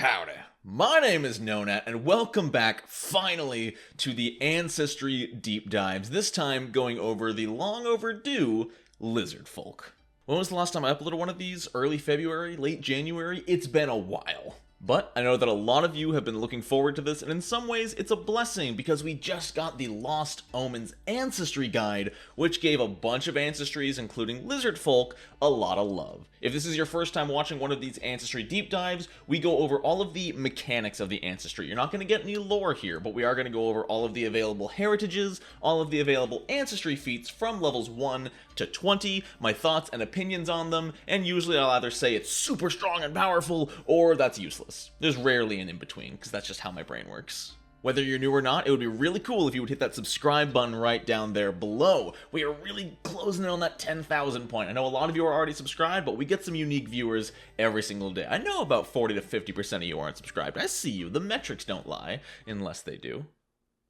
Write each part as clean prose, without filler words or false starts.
Howdy. My name is Nonat, and welcome back, finally, to the Ancestry Deep Dives, this time going over the long overdue Lizardfolk. When was the last time I uploaded one of these? Early February? Late January? It's been a while. But I know that a lot of you have been looking forward to this, and in some ways it's a blessing because we just got the Lost Omens Ancestry Guide, which gave a bunch of ancestries, including Lizardfolk, a lot of love. If this is your first time watching one of these Ancestry Deep Dives, we go over all of the mechanics of the Ancestry. You're not going to get any lore here, but we are going to go over all of the available heritages, all of the available Ancestry feats from levels 1 to 20, my thoughts and opinions on them, and usually I'll either say it's super strong and powerful, or that's useless. There's rarely an in-between, because that's just how my brain works. Whether you're new or not, it would be really cool if you would hit that subscribe button right down there below. We are really closing in on that 10,000 point. I know a lot of you are already subscribed, but we get some unique viewers every single day. I know about 40 to 50% of you aren't subscribed. I see you. The metrics don't lie, unless they do.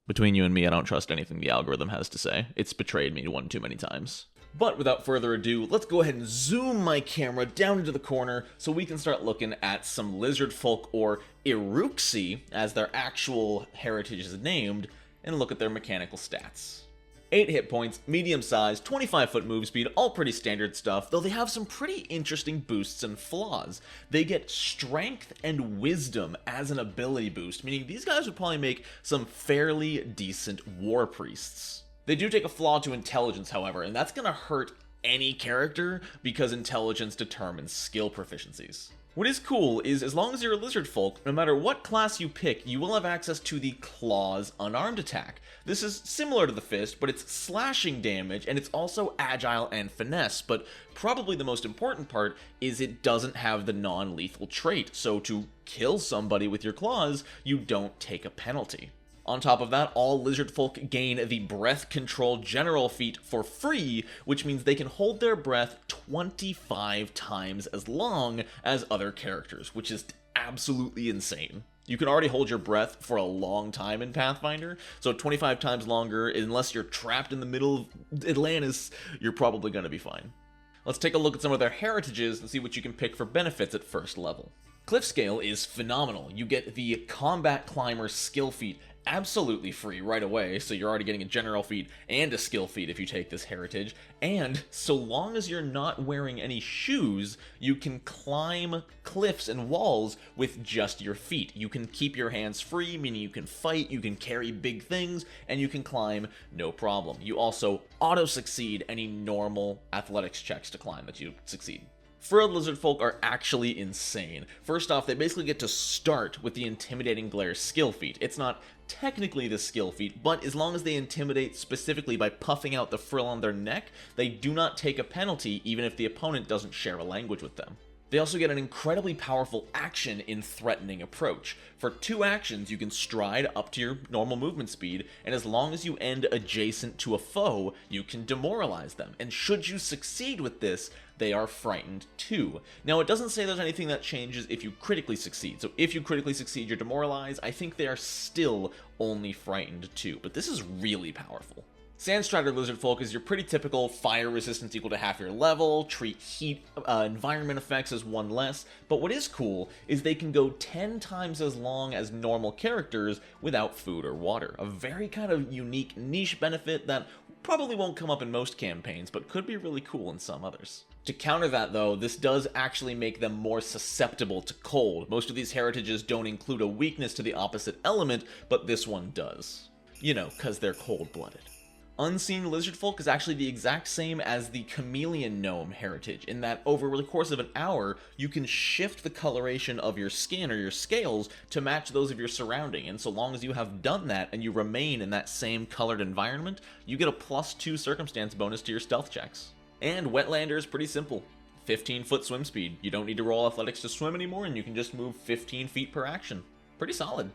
Between you and me, I don't trust anything the algorithm has to say. It's betrayed me one too many times. But without further ado, let's go ahead and zoom my camera down into the corner so we can start looking at some Lizardfolk, or Iruxi, as their actual heritage is named, and look at their mechanical stats. 8 hit points, medium size, 25-foot move speed, all pretty standard stuff, though they have some pretty interesting boosts and flaws. They get strength and wisdom as an ability boost, meaning these guys would probably make some fairly decent war priests. They do take a flaw to intelligence, however, and that's going to hurt any character because intelligence determines skill proficiencies. What is cool is, as long as you're a Lizardfolk, no matter what class you pick, you will have access to the Claws unarmed attack. This is similar to the Fist, but it's slashing damage, and it's also agile and finesse, but probably the most important part is it doesn't have the non-lethal trait, so to kill somebody with your claws, you don't take a penalty. On top of that, all Lizardfolk gain the Breath Control General feat for free, which means they can hold their breath 25 times as long as other characters, which is absolutely insane. You can already hold your breath for a long time in Pathfinder, so 25 times longer, unless you're trapped in the middle of Atlantis, you're probably going to be fine. Let's take a look at some of their heritages and see what you can pick for benefits at first level. Cliff Scale is phenomenal. You get the Combat Climber skill feat absolutely free right away, so you're already getting a general feat and a skill feat if you take this heritage, and so long as you're not wearing any shoes, you can climb cliffs and walls with just your feet. You can keep your hands free, meaning you can fight, you can carry big things, and you can climb no problem. You also auto-succeed any normal athletics checks to climb that you succeed. FRILLED Lizardfolk are actually insane. First off, they basically get to start with the Intimidating Glare skill feat. It's not technically the skill feat, but as long as they intimidate specifically by puffing out the frill on their neck, they do not take a penalty even if the opponent doesn't share a language with them. They also get an incredibly powerful action in Threatening Approach. For 2 actions, you can stride up to your normal movement speed, and as long as you end adjacent to a foe, you can demoralize them. And should you succeed with this, they are frightened too. Now, it doesn't say there's anything that changes if you critically succeed. So if you critically succeed, you're demoralized. I think they are still only frightened too, but this is really powerful. Sandstrider Lizardfolk is your pretty typical fire resistance equal to half your level, treat heat environment effects as 1 less, but what is cool is they can go 10 times as long as normal characters without food or water. A very kind of unique niche benefit that probably won't come up in most campaigns, but could be really cool in some others. To counter that though, this does actually make them more susceptible to cold. Most of these heritages don't include a weakness to the opposite element, but this one does. You know, cause they're cold-blooded. Unseen Lizardfolk is actually the exact same as the Chameleon Gnome heritage, in that over the course of an hour, you can shift the coloration of your skin or your scales to match those of your surrounding, and so long as you have done that and you remain in that same colored environment, you get a +2 circumstance bonus to your stealth checks. And Wetlander is pretty simple. 15-foot swim speed. You don't need to roll athletics to swim anymore, and you can just move 15 feet per action. Pretty solid.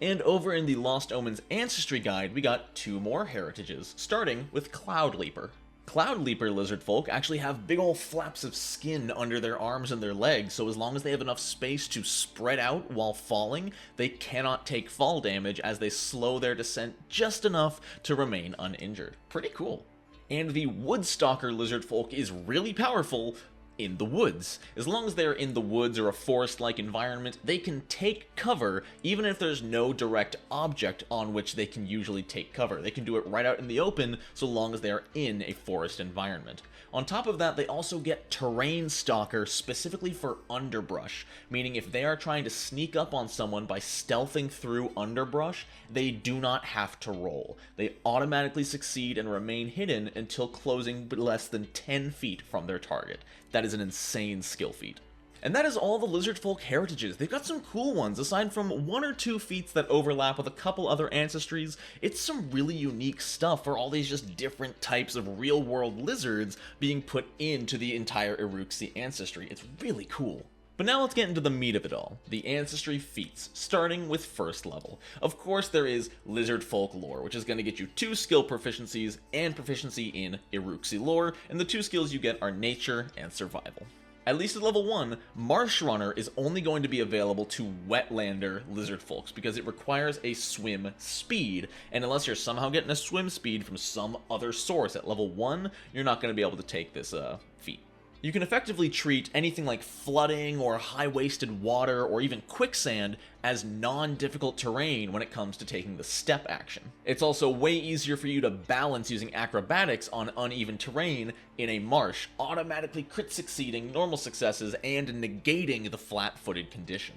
And over in the Lost Omens Ancestry Guide, we got 2 more heritages, starting with Cloud Leaper. Cloud Leaper Lizardfolk actually have big old flaps of skin under their arms and their legs, so as long as they have enough space to spread out while falling, they cannot take fall damage as they slow their descent just enough to remain uninjured. Pretty cool. And the Woodstalker Lizardfolk is really powerful, in the woods. As long as they're in the woods or a forest-like environment, they can take cover even if there's no direct object on which they can usually take cover. They can do it right out in the open so long as they are in a forest environment. On top of that, they also get Terrain Stalker specifically for underbrush, meaning if they are trying to sneak up on someone by stealthing through underbrush, they do not have to roll. They automatically succeed and remain hidden until closing less than 10 feet from their target. That is an insane skill feat. And that is all the Lizardfolk heritages. They've got some cool ones. Aside from 1 or 2 feats that overlap with a couple other ancestries, it's some really unique stuff for all these just different types of real-world lizards being put into the entire Iruxi ancestry. It's really cool. But now let's get into the meat of it all, the ancestry feats, starting with first level. Of course there is Lizardfolk lore, which is going to get you 2 skill proficiencies and proficiency in Iruxi lore, and the 2 skills you get are nature and survival. At least at level 1, Marsh Runner is only going to be available to Wetlander Lizardfolks because it requires a swim speed, and unless you're somehow getting a swim speed from some other source at level 1, you're not going to be able to take this feat. You can effectively treat anything like flooding or high-waisted water or even quicksand as non-difficult terrain when it comes to taking the step action. It's also way easier for you to balance using acrobatics on uneven terrain in a marsh, automatically crit succeeding normal successes and negating the flat-footed condition.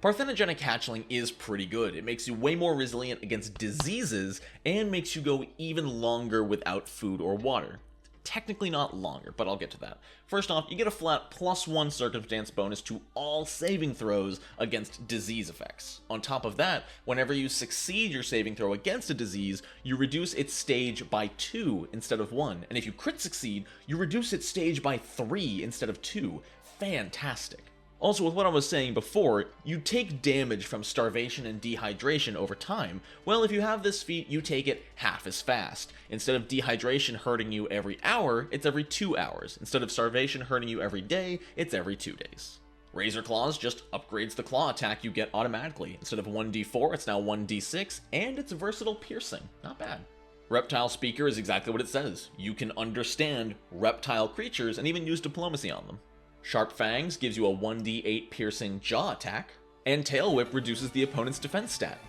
Parthenogenic hatchling is pretty good. It makes you way more resilient against diseases and makes you go even longer without food or water. Technically not longer, but I'll get to that. First off, you get a flat +1 circumstance bonus to all saving throws against disease effects. On top of that, whenever you succeed your saving throw against a disease, you reduce its stage by 2 instead of 1, and if you crit succeed, you reduce its stage by 3 instead of 2. Fantastic. Also, with what I was saying before, you take damage from starvation and dehydration over time. Well, if you have this feat, you take it half as fast. Instead of dehydration hurting you every hour, it's every 2 hours. Instead of starvation hurting you every day, it's every 2 days. Razor Claws just upgrades the claw attack you get automatically. Instead of 1d4, it's now 1d6, and it's versatile piercing. Not bad. Reptile Speaker is exactly what it says. You can understand reptile creatures and even use diplomacy on them. Sharp Fangs gives you a 1d8 piercing jaw attack, and Tail Whip reduces the opponent's defense stat.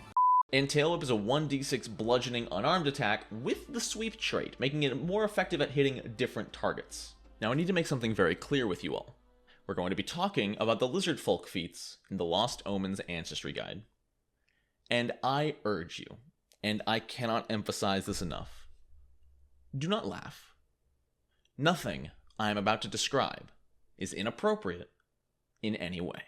And Tail Whip is a 1d6 bludgeoning unarmed attack with the sweep trait, making it more effective at hitting different targets. Now I need to make something very clear with you all. We're going to be talking about the Lizardfolk feats in the Lost Omens Ancestry Guide. And I urge you, and I cannot emphasize this enough, do not laugh. Nothing I am about to describe is inappropriate in any way.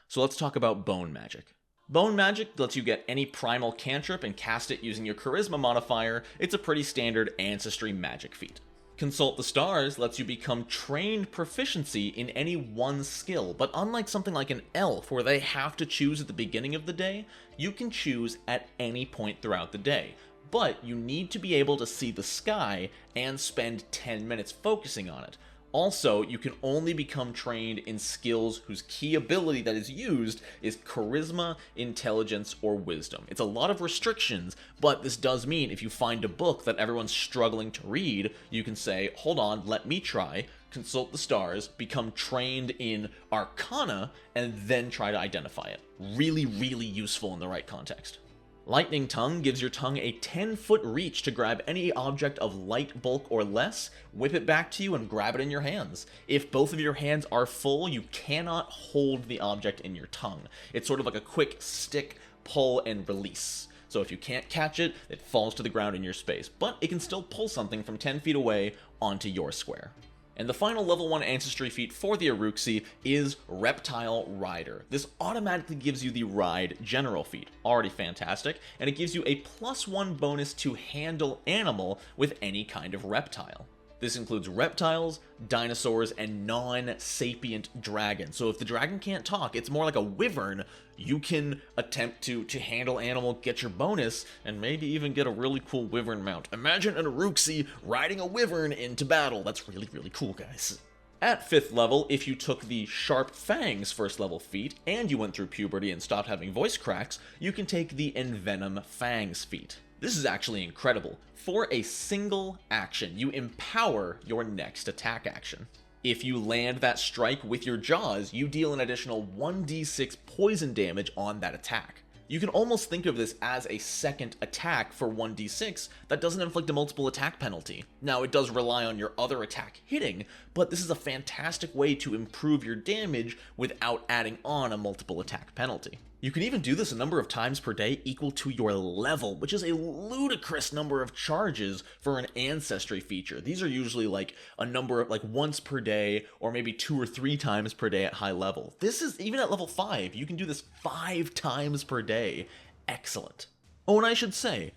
So let's talk about Bone Magic. Bone Magic lets you get any primal cantrip and cast it using your Charisma modifier. It's a pretty standard ancestry magic feat. Consult the Stars lets you become trained proficiency in any one skill, but unlike something like an elf where they have to choose at the beginning of the day, you can choose at any point throughout the day. But you need to be able to see the sky and spend 10 minutes focusing on it. Also, you can only become trained in skills whose key ability that is used is Charisma, Intelligence, or Wisdom. It's a lot of restrictions, but this does mean if you find a book that everyone's struggling to read, you can say, hold on, let me try, consult the stars, become trained in Arcana, and then try to identify it. Really, really useful in the right context. Lightning Tongue gives your tongue a 10-foot reach to grab any object of light bulk or less, whip it back to you, and grab it in your hands. If both of your hands are full, you cannot hold the object in your tongue. It's sort of like a quick stick, pull, and release. So if you can't catch it, it falls to the ground in your space, but it can still pull something from 10 feet away onto your square. And the final level 1 ancestry feat for the Iruxi is Reptile Rider. This automatically gives you the Ride General feat, already fantastic, and it gives you a +1 bonus to handle animal with any kind of reptile. This includes reptiles, dinosaurs, and non-sapient dragons. So if the dragon can't talk, it's more like a wyvern, you can attempt to handle animal, get your bonus, and maybe even get a really cool wyvern mount. Imagine an Iruxi riding a wyvern into battle. That's really, really cool, guys. At 5th level, if you took the Sharp Fangs first level feat, and you went through puberty and stopped having voice cracks, you can take the Envenom Fangs feat. This is actually incredible. For a single action, you empower your next attack action. If you land that strike with your jaws, you deal an additional 1d6 poison damage on that attack. You can almost think of this as a second attack for 1d6 that doesn't inflict a multiple attack penalty. Now, it does rely on your other attack hitting, but this is a fantastic way to improve your damage without adding on a multiple attack penalty. You can even do this a number of times per day equal to your level, which is a ludicrous number of charges for an ancestry feature. These are usually like a number of like once per day or maybe 2 or 3 times per day at high level. This is even at level 5. You can do this 5 times per day. Excellent. Oh, and I should say,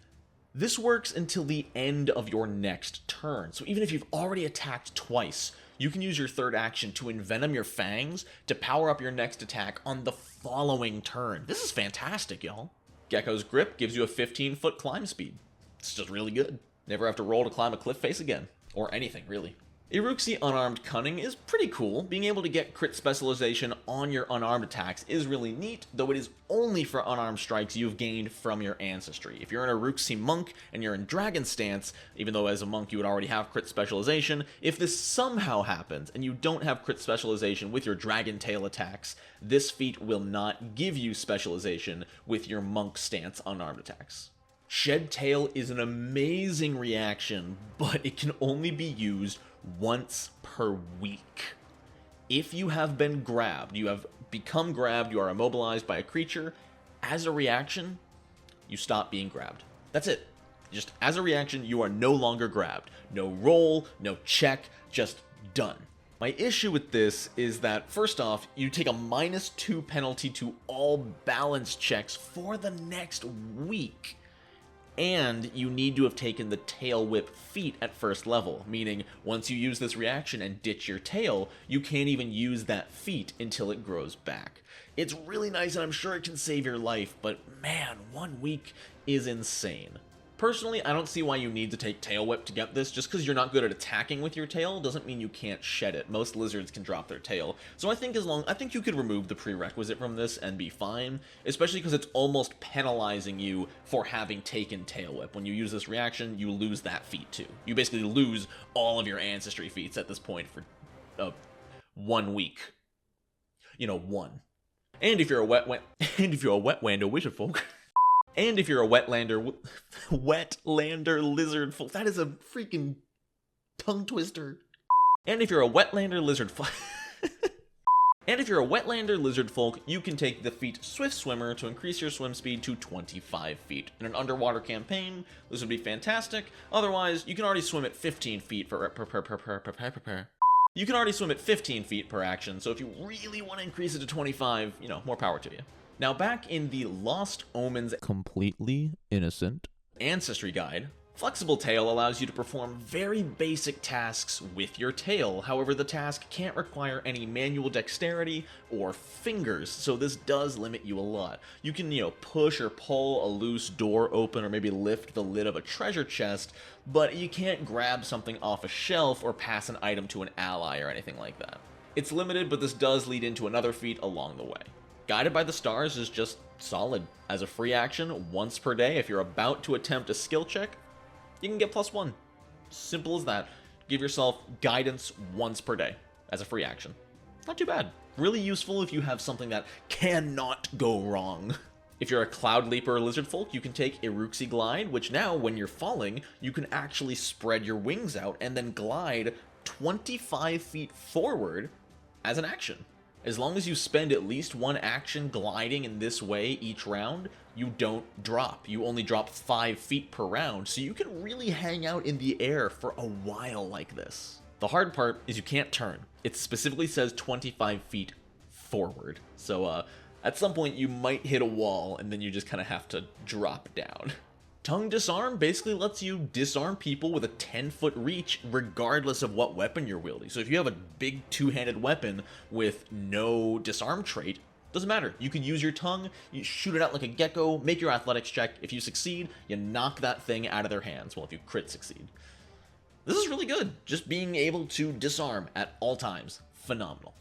this works until the end of your next turn. So even if you've already attacked twice, you can use your third action to envenom your fangs to power up your next attack on the following turn. This is fantastic, y'all. Gecko's Grip gives you a 15-foot climb speed. It's just really good. Never have to roll to climb a cliff face again. Or anything, really. Iruxi Unarmed Cunning is pretty cool. Being able to get crit specialization on your unarmed attacks is really neat, though it is only for unarmed strikes you've gained from your ancestry. If you're an Iruxi monk and you're in dragon stance, even though as a monk you would already have crit specialization, if this somehow happens and you don't have crit specialization with your dragon tail attacks, this feat will not give you specialization with your monk stance unarmed attacks. Shed Tail is an amazing reaction, but it can only be used once per week. If you have been grabbed, you have become grabbed, you are immobilized by a creature, as a reaction, you stop being grabbed. That's it. Just as a reaction, you are no longer grabbed. No roll, no check, just done. My issue with this is that, first off, you take a -2 penalty to all balance checks for the next week. And you need to have taken the tail whip feat at first level, meaning once you use this reaction and ditch your tail, you can't even use that feat until it grows back. It's really nice and I'm sure it can save your life, but man, 1 week is insane. Personally, I don't see why you need to take tail whip to get this. Just because you're not good at attacking with your tail doesn't mean you can't shed it. Most lizards can drop their tail. So I think you could remove the prerequisite from this and be fine, especially because it's almost penalizing you for having taken tail whip. When you use this reaction, you lose that feat too. You basically lose all of your ancestry feats at this point for 1 week. You know, 1. And if you're a wetlander Lizardfolk. And if you're a wetlander Lizardfolk, that is a freaking tongue twister. And if you're a wetlander Lizardfolk, you can take the feat Swift Swimmer to increase your swim speed to 25 feet. In an underwater campaign, this would be fantastic. Otherwise, you can already swim at 15 feet You can already swim at 15 feet per action, so if you really want to increase it to 25, you know, more power to you. Now, back in the Lost Omens Completely Innocent Ancestry Guide, Flexible Tail allows you to perform very basic tasks with your tail. However, the task can't require any manual dexterity or fingers, so this does limit you a lot. You can, push or pull a loose door open or maybe lift the lid of a treasure chest, but you can't grab something off a shelf or pass an item to an ally or anything like that. It's limited, but this does lead into another feat along the way. Guided by the Stars is just solid. As a free action, once per day, if you're about to attempt a skill check, you can get +1. Simple as that. Give yourself guidance once per day as a free action. Not too bad. Really useful if you have something that cannot go wrong. If you're a Cloud Leaper Lizardfolk, you can take Iruxi Glide, which now, when you're falling, you can actually spread your wings out and then glide 25 feet forward as an action. As long as you spend at least one action gliding in this way each round, you don't drop. You only drop 5 feet per round, so you can really hang out in the air for a while like this. The hard part is you can't turn. It specifically says 25 feet forward. So at some point you might hit a wall and then you just kind of have to drop down. Tongue Disarm basically lets you disarm people with a 10-foot reach regardless of what weapon you're wielding. So if you have a big two-handed weapon with no disarm trait, doesn't matter. You can use your tongue, you shoot it out like a gecko, make your athletics check. If you succeed, you knock that thing out of their hands. Well, if you crit succeed. This is really good. Just being able to disarm at all times. Phenomenal.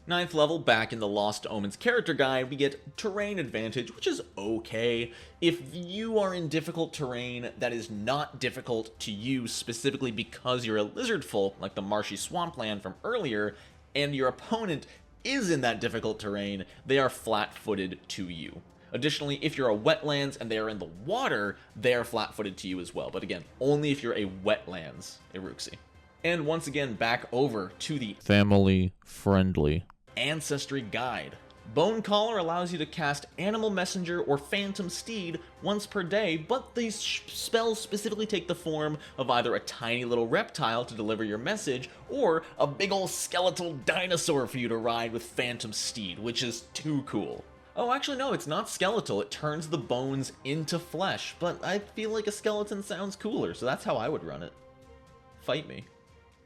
Ninth level, back in the Lost Omens character guide, we get terrain advantage, which is okay. If you are in difficult terrain that is not difficult to use specifically because you're a lizard folk, like the marshy swampland from earlier, and your opponent is in that difficult terrain, they are flat-footed to you. Additionally, if you're a wetlands and they are in the water, they are flat-footed to you as well. But again, only if you're a wetlands Iruxi. And once again, back over to the family-friendly Ancestry Guide. Bone Collar allows you to cast Animal Messenger or Phantom Steed once per day, but these spells specifically take the form of either a tiny little reptile to deliver your message, or a big ol' skeletal dinosaur for you to ride with Phantom Steed, which is too cool. Oh, actually no, it's not skeletal, it turns the bones into flesh, but I feel like a skeleton sounds cooler, so that's how I would run it. Fight me.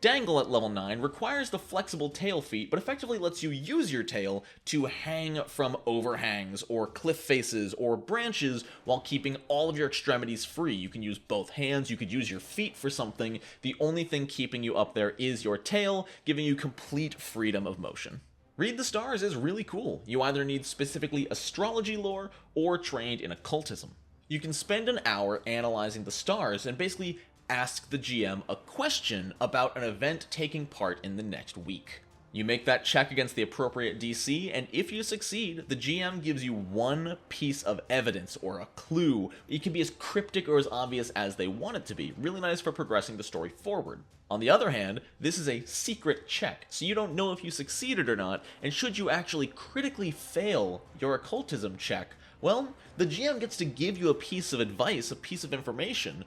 Dangle at level 9 requires the flexible tail feat, but effectively lets you use your tail to hang from overhangs, or cliff faces, or branches, while keeping all of your extremities free. You can use both hands, you could use your feet for something. The only thing keeping you up there is your tail, giving you complete freedom of motion. Read the Stars is really cool. You either need specifically astrology lore, or trained in occultism. You can spend an hour analyzing the stars, and basically ask the GM a question about an event taking part in the next week. You make that check against the appropriate DC, and if you succeed, the GM gives you one piece of evidence or a clue. It can be as cryptic or as obvious as they want it to be. Really nice for progressing the story forward. On the other hand, this is a secret check, so you don't know if you succeeded or not, and should you actually critically fail your occultism check, well, the GM gets to give you a piece of advice, a piece of information,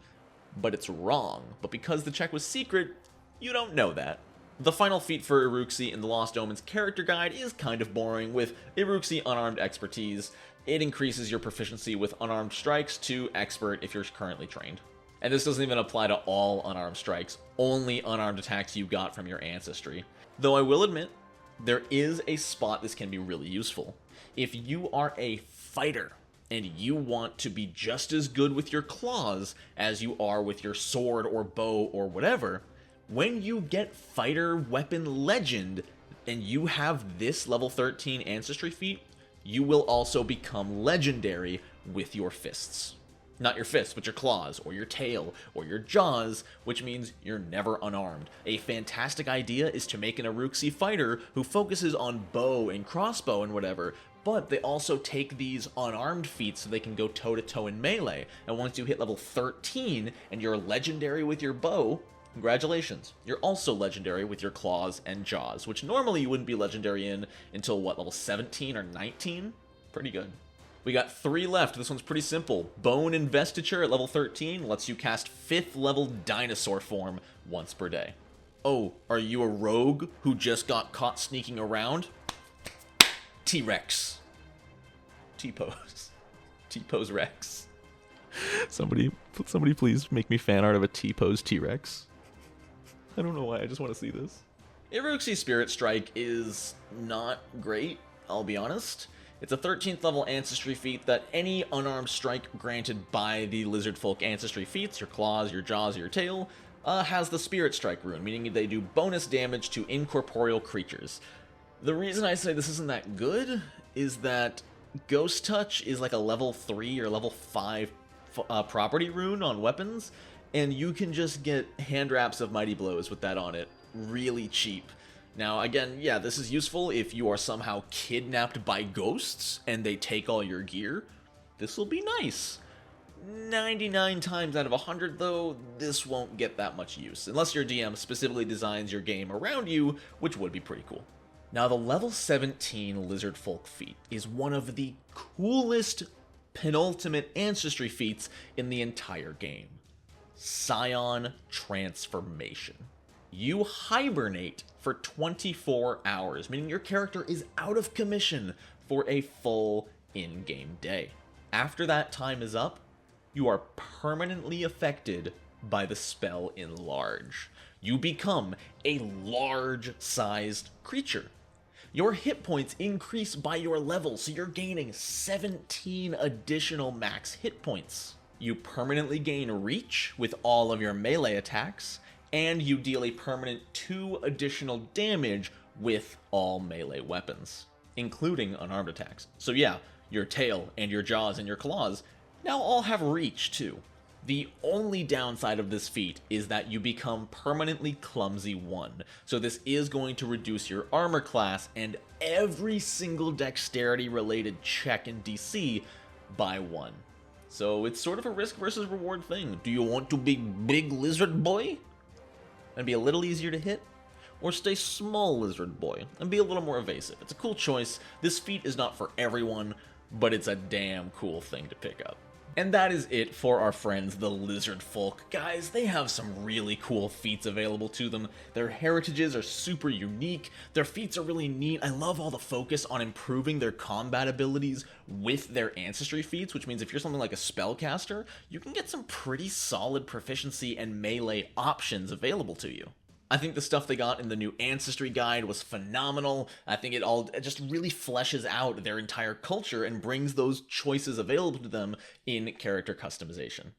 but it's wrong. But because the check was secret, you don't know that. The final feat for Iruxi in the Lost Omens character guide is kind of boring. With Iruxi Unarmed Expertise, it increases your proficiency with unarmed strikes to expert if you're currently trained. And this doesn't even apply to all unarmed strikes, only unarmed attacks you got from your ancestry. Though I will admit, there is a spot this can be really useful. If you are a fighter, and you want to be just as good with your claws as you are with your sword or bow or whatever, when you get Fighter Weapon Legend and you have this level 13 Ancestry feat, you will also become legendary with your fists. Not your fists, but your claws, or your tail, or your jaws, which means you're never unarmed. A fantastic idea is to make an Iruxi fighter who focuses on bow and crossbow and whatever, but they also take these unarmed feats so they can go toe-to-toe in melee. And once you hit level 13 and you're legendary with your bow, congratulations, you're also legendary with your claws and jaws, which normally you wouldn't be legendary in until, what, level 17 or 19? Pretty good. We got 3 left. This one's pretty simple. Bone Investiture at level 13 lets you cast 5th level dinosaur form once per day. Oh, are you a rogue who just got caught sneaking around? T-Rex. T-Pose. T-Pose Rex. Somebody please make me fan art of a T-Pose T-Rex. I don't know why, I just want to see this. Iruxi Spirit Strike is not great, I'll be honest. It's a 13th level Ancestry feat that any unarmed strike granted by the Lizardfolk Ancestry feats, your claws, your jaws, your tail, has the Spirit Strike rune, meaning they do bonus damage to incorporeal creatures. The reason I say this isn't that good is that Ghost Touch is like a level 3 or level 5 property rune on weapons, and you can just get hand wraps of Mighty Blows with that on it really cheap. Now, again, yeah, this is useful if you are somehow kidnapped by ghosts and they take all your gear. This will be nice. 99 times out of 100, though, this won't get that much use, unless your DM specifically designs your game around you, which would be pretty cool. Now, the level 17 Lizardfolk feat is one of the coolest penultimate Ancestry feats in the entire game. Scion Transformation. You hibernate for 24 hours, meaning your character is out of commission for a full in-game day. After that time is up, you are permanently affected by the spell Enlarge. You become a large-sized creature. Your hit points increase by your level, so you're gaining 17 additional max hit points. You permanently gain reach with all of your melee attacks, and you deal a permanent 2 additional damage with all melee weapons, including unarmed attacks. So yeah, your tail and your jaws and your claws now all have reach too. The only downside of this feat is that you become permanently clumsy 1, so this is going to reduce your armor class and every single dexterity related check in DC by 1. So it's sort of a risk versus reward thing. Do you want to be big lizard boy and be a little easier to hit? Or stay small lizard boy and be a little more evasive? It's a cool choice. This feat is not for everyone, but it's a damn cool thing to pick up. And that is it for our friends, the Lizardfolk. Guys, they have some really cool feats available to them. Their heritages are super unique. Their feats are really neat. I love all the focus on improving their combat abilities with their ancestry feats, which means if you're something like a spellcaster, you can get some pretty solid proficiency and melee options available to you. I think the stuff they got in the new Ancestry Guide was phenomenal. I think it just really fleshes out their entire culture and brings those choices available to them in character customization.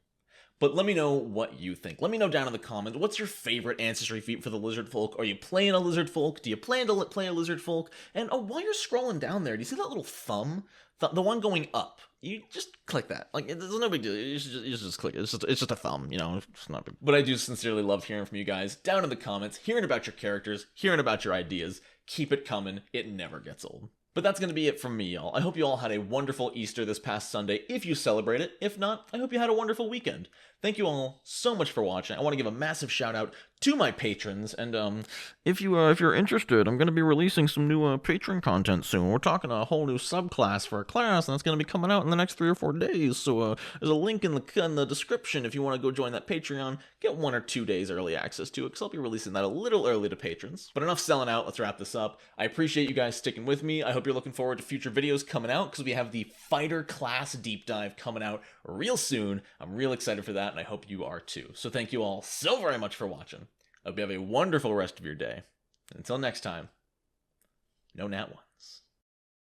But let me know what you think. Let me know down in the comments, what's your favorite Ancestry feat for the Lizardfolk? Are you playing a Lizardfolk? Do you plan to play a Lizardfolk? And while you're scrolling down there, do you see that little thumb? The one going up. You just click that. Like, there's no big deal. You should just click it. It's just a thumb, you know. It's not big. But I do sincerely love hearing from you guys down in the comments, hearing about your characters, hearing about your ideas. Keep it coming. It never gets old. But that's going to be it from me, y'all. I hope you all had a wonderful Easter this past Sunday, if you celebrate it. If not, I hope you had a wonderful weekend. Thank you all so much for watching. I want to give a massive shout out to my patrons, and if you're interested, I'm going to be releasing some new patron content soon. We're talking a whole new subclass for a class, and that's going to be coming out in the next 3 or 4 days. So there's a link in the description if you want to go join that Patreon. Get 1 or 2 days early access to it, because I'll be releasing that a little early to patrons. But enough selling out. Let's wrap this up. I appreciate you guys sticking with me. I hope you're looking forward to future videos coming out, because we have the fighter class deep dive coming out real soon. I'm real excited for that, and I hope you are too. So thank you all so very much for watching. I hope you have a wonderful rest of your day. Until next time, no Nat 1.